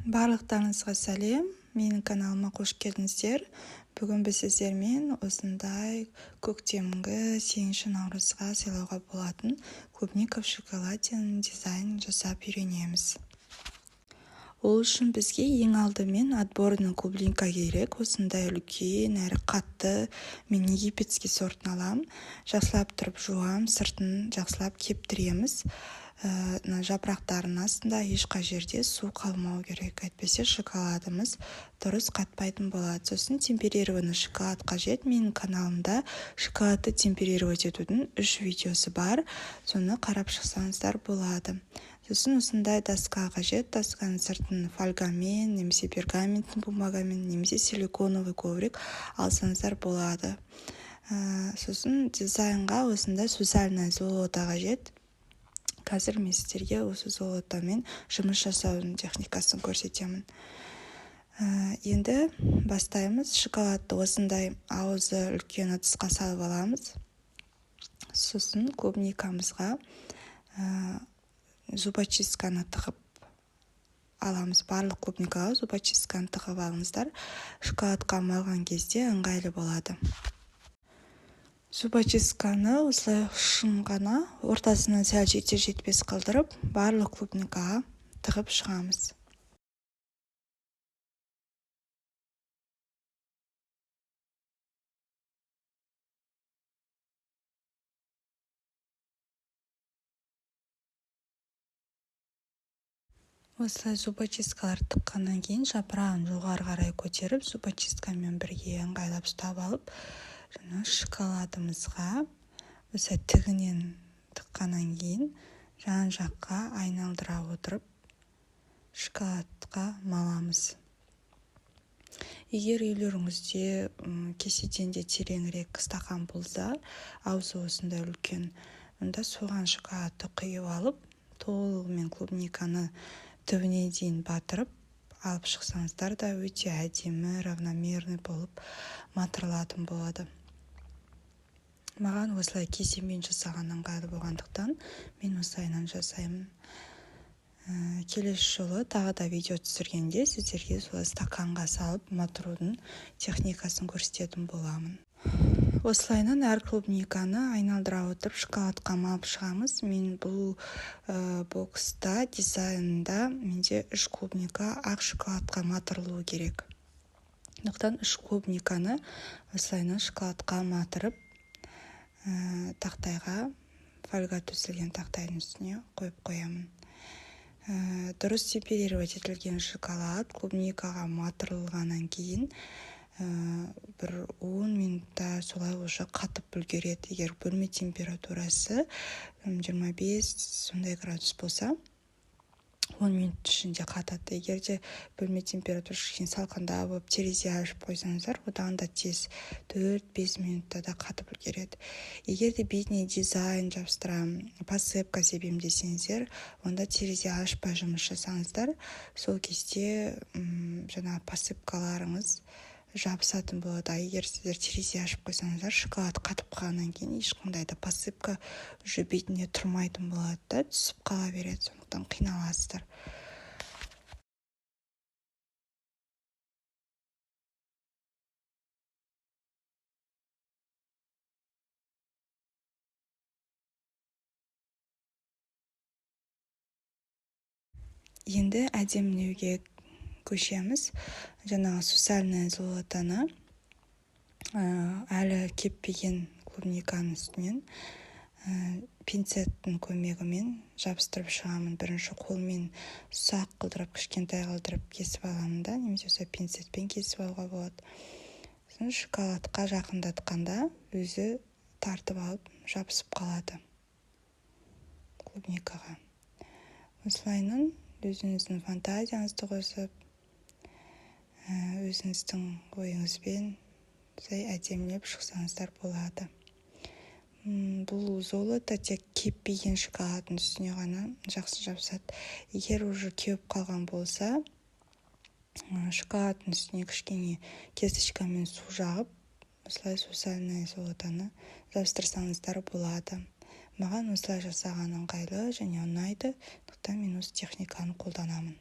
Барлықтарыңызға сәлем, менің каналыма қош келдіңіздер. Бүгін біз сіздермен осындай көктемгі 8 наурызға сыйлауға болатын клубника в шоколаденің дизайнын жасап үйренеміз. Ол үшін бізге ең алдымен отборный клубника керек. Осындай үлкен әрі қатты, мен египетский сортын алам. Жақсылап тұрып жуам, сыртын жақсылап кептіреміз. Жапырақтарының астында ешқай жерде су қалмау керек, әйтпесе шоколадымыз дұрыс қатпайтын болады. Сосын темперированный шоколад қажет. Менің каналымда шоколадты темперировать етудің 3 видеосы бар, соны қарап шықсаңыздар болады. Сосын осындай доска қажет. Досканың сыртын фольгамен, немесе пергаменттің бумагамен, немесе силиконовый коврик алсаңыздар болады. Сосын дизайнға осындай сузальное золото қажет. Қазір мен сіздерге осы золотамен жұмыс жасаудың техникасын көрсетемін. Енді бастаймыз. Шоколадты осындай аузы үлкен ыдысқа салып аламыз. Сосын клубникамызға зубочистканы тығып аламыз. Барлық клубникаға зубочистканы тығып алыңыздар. Шоколадқа малған кезде ыңғайлы болады. Зубочистканы осылай ұшын ғана ортасынан сәл жетер-жетпес қылдырып, барлық клубникаға тығып шығамыз. Осылай зубочисткалар тыққаннан кейін жапырағын жоғары қарай көтеріп, зубочисткамен бірге ыңғайлап ұстап алып, шоколадымызға осылай тігінен тыққаннан кейін жан-жаққа айналдыра отырып шоколадқа маламыз. Егер үйлеріңізде кеседен де тереңірек стақан болса, аузы осындай үлкен, онда соған шоколадты құйып алып, толығымен клубниканы түбіне дейін батырып алып шықсаңыздар да өте әдемі, равномерный болып матырылатын болады. Маған осылай кесемен жасаған ыңғайлы болғандықтан мен осылайынан жасаймын. Келесі жолы тағы да видео түсіргенде сіздерге солай стаканға салып матырудың техникасын көрсететін боламын. Осылайынан әр клубниканы айналдыра отырып шоколадқа малып шығамыз. Мен бұл бокста дизайнында менде 3 клубника ақ шоколадқа матырылуы керек. Сондықтан 3 клубниканы осылайынан шоколадқа матырып тақтайға, фольга төселген тақтайдың үстіне қойып қоямын. Дұрыс темперировать етілген шоколад клубникаға матырылғаннан кейін бір 10 минутта солай уже қатып үлгереді. Егер бөлме температурасы 25 сондай градус болса, 10 минут ішінде қатады. Егер де бөлме температурасы кішкене салқындау болып, терезе ашып қойсаңыздар, одан да тез 4-5 минутта да қатып үлгереді. Егер де бетіне дизайн жабыстырам, посыпка себем десеңіздер, онда терезе ашпай жұмыс жасаңыздар. Сол кезде жаңа посыпкаларыңыз жабысатын болады. Егер сіздер терезе ашып қойсаңыздар, шоколад қатып қалғаннан кейін ешқандай да посыпка уже бетінде тұрмайтын болады да, түсіп қала береді. Сондықтан қиналасыздар. Енді әдемілеуге көшеміз. Жаңағы сусальное золотаны әлі кеппеген клубниканың үстінен пинцеттің көмегімен жабыстырып шығамын. Бірінші қолмен ұсақ қылдырып, кішкентай қылдырып кесіп аламын да, немесе осы пинцетпен кесіп алуға болады. Сосын шоколадқа жақындатқанда өзі тартып алып жабысып қалады клубникаға. Осылайынан өзіңіздің фантазияңызды қосып, өзіңіздің ойыңызбен әдемілеп шықсаңыздар болады. Бұл золото тек кеппеген шоколадың үстіне ғана жақсы жабысады. Егер уже кеуіп қалған болса, шоколадың үстіне кішкене кисточкамен су жағып, осылай сусальное золотаны жабыстырсаңыздар болады. Маған осылай жасаған ыңғайлы және ұнайды, сондықтан мен осы техниканы қолданамын.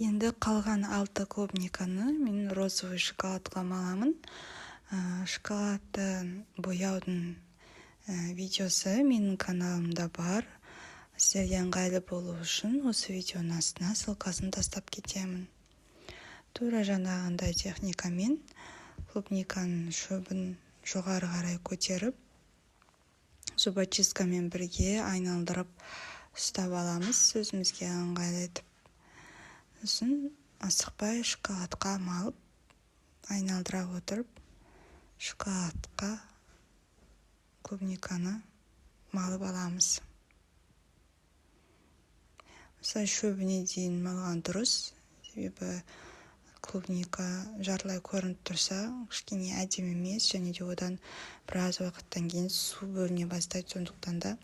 Енді қалған 6 клубниканы мен розовый шоколадқа маламын. Шоколадты бояудың видеосы менің каналымда бар. Сіздерге ыңғайлы болу үшін осы видеоның астына ссылкасын тастап кетемін. Тура жаңағындай техникамен клубниканың шөбін жоғары қарай көтеріп, зубочисткамен бірге айналдырып ұстап аламыз, өзімізге ыңғайлы етіп. Сосын асықпай шоколадқа малып, айналдыра отырып, шоколадқа клубниканы малып аламыз. Осылай шөбіне дейін малған дұрыс, себебі клубника жартылай көрініп тұрса, кішкене әдемі емес, және де одан біраз уақыттан кейін су бөліне бастайды. Сондықтан да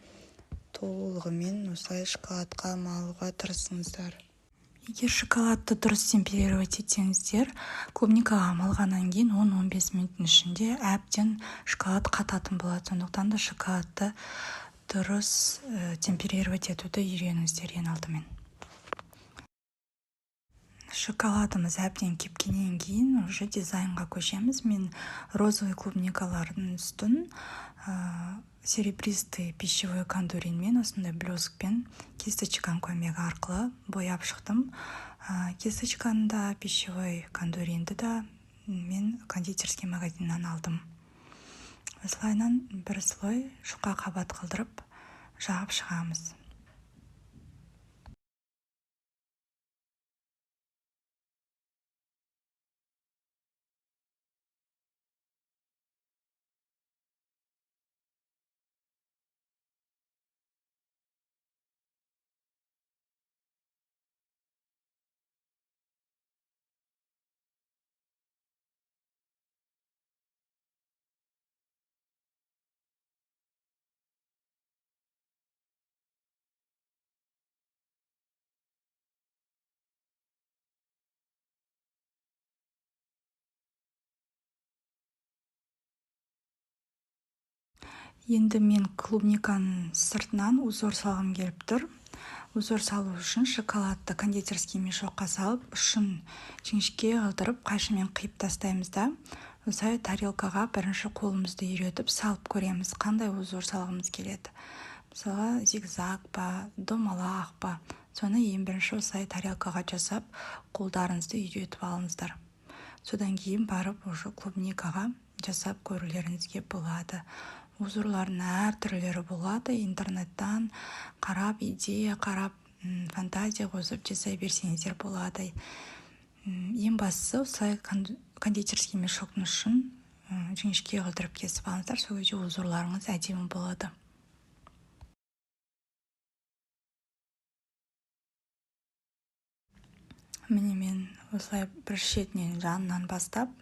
толығымен осылай шоколадқа малуға тырысыңыздар. Егер шоколадты дұрыс темперировать етсеңіздер, клубникаға малғаннан кейін 10-15 минуттың ішінде әбден шоколад қататын болады. Сондықтан да шоколадты дұрыс темперировать етуді үйреніңіздер ең алдымен. Шоколадымыз әбден кепкеннен кейін уже дизайнға көшеміз. Мен розовый клубникалардың үстін серебристый пищевой кондуринмен, осындай блескпен кисточканың көмегі арқылы бояп шықтым. Кисточканы да, пищевой кондуринді да мен кондитерский магазиннен алдым. Осылайынан бір слой жұқа қабат қылдырып жағып шығамыз. Енді мен клубниканың сыртынан узор салғым келіп тұр. Узор салу үшін шоколадты кондитерский мешокқа салып, ұшын жіңішке қылдырып, қайшымен қиып тастаймыз да, осылай тарелкаға бірінші қолымызды үйретіп салып көреміз, қандай узор салғымыз келеді. Мысалы, зигзаг па, домалақ па, соны ең бірінші осылай тарелкаға жасап, қолдарыңызды үйретіп алыңыздар. Содан кейін барып, уже клубникаға жасап көрулеріңізге болады. Узорлардың әр түрлері болады. Интернеттан қарап, идея қарап, фантазия қосып жасай берсеңіздер болады. Ең бастысы осылай кондитерский мешоктың ұшын жіңішке қылдырып кесіп алыңыздар, сол кезде узорларыңыз әдемі болады. Міне мен осылай бір шетінен жанынан бастап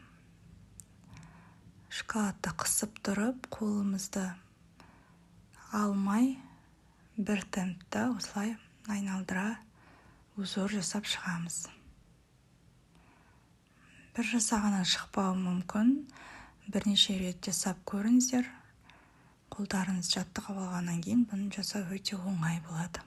шоколадты қысып тұрып, қолымызды алмай бір темпте осылай айналдыра узор жасап шығамыз. Бір жасағаннан шықпауы мүмкін. Бірнеше рет жасап көріңіздер. Қолдарыңыз жаттығып алғаннан кейін бұны жасау өте оңай болады.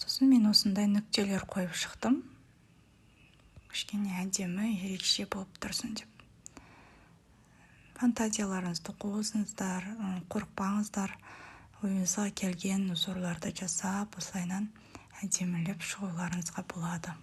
Сосын мен осындай нүктелер қойып шықтым. Кішкене әдемі, ерекше болып тұрсын деп. Фантазияларыңызды қосыңыздар, қорықпаңыздар. Ойыңызға келген узорларды жасап, осылайынан әдемілеп шығуларыңызға болады.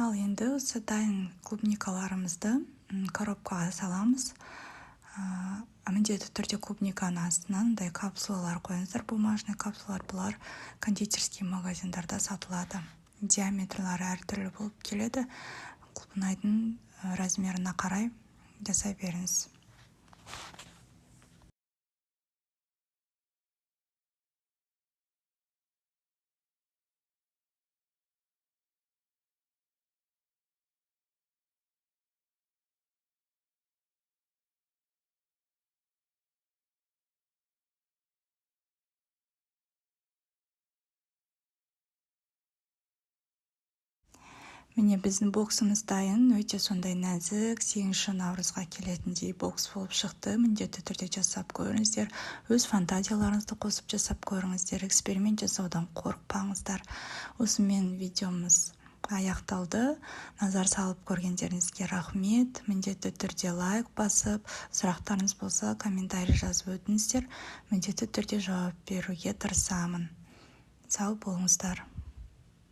Ал енді осы дайын клубникаларымызды коробкаға саламыз. Міндетті түрде клубниканың астынан мындай капсулалар қойыңыздар, бумажный капсулалар. Бұлар кондитерский магазиндарда сатылады. Диаметрлары әртүрлі болып келеді. Клубнайдың размеріне қарай жасай беріңіз. Міне біздің боксымыз дайын, өте сондай нәзік, 8 наурызға келетіндей бокс болып шықты. Міндетті түрде жасап көріңіздер. Өз фантазияларыңызды қосып жасап көріңіздер. Эксперимент жасаудан қорықпаңыздар. Осымен видеомыз аяқталды. Назар салып көргендеріңізге рахмет. Міндетті түрде лайк басып, сұрақтарыңыз болса комментарий жазып өтіңіздер. Міндетті түрде жауап беруге тырысамын. Сау болыңыздар.